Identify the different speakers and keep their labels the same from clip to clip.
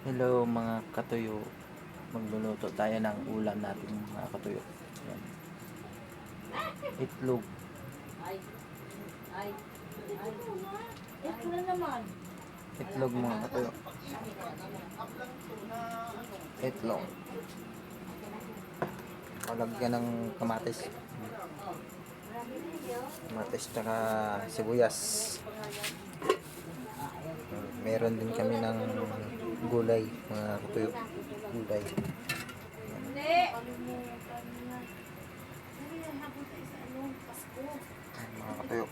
Speaker 1: Hello mga katuyo, magluluto tayo ng ulam natin mga katuyo. Ayan. Itlog.
Speaker 2: Ito na naman.
Speaker 1: Itlog mga katuyo. Itlog. Palagyan ng kamatis. Kamatis tsaka sibuyas. Meron din kami ng gulay mga katuyo. Gulay.
Speaker 2: Hindi.
Speaker 1: Mga katuyo.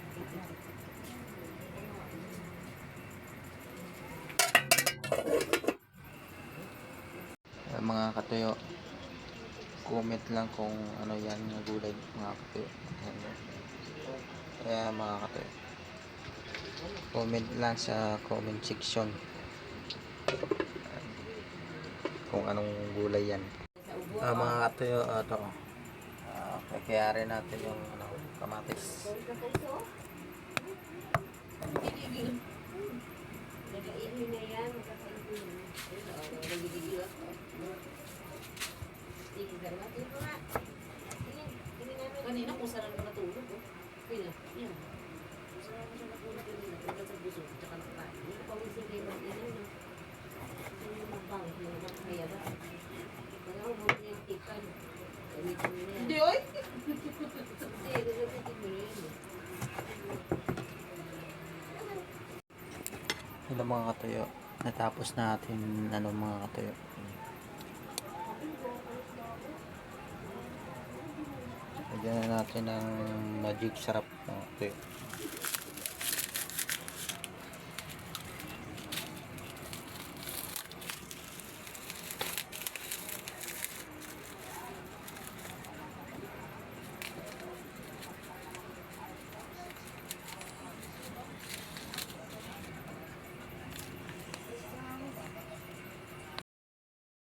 Speaker 1: Mga katuyo, comment lang kung ano yan na gulay mga katuyo. Kaya mga katuyo, comment lang sa comment section kung anong gulay yan. Mga katuyo, ito kakayarin natin yung kamatis.
Speaker 2: Kanina kung saan ako natulog, oh. Pila, yan. Kung saan ako siya natulog kanina, pagkat sa busog, tsaka nakatayo. Hindi ko pawisin kayo mag-ina, no? Ito yung mabangit, yung makakaya ba? Kaya ako mo yung tikan. Gamitin mo na yan. Hindi, oy! Hindi, gagamitin mo na yan, eh.
Speaker 1: Ito mga katuyo, natapos natin mga katuyo. Lagyan na natin ng magic sarap mga katuyo.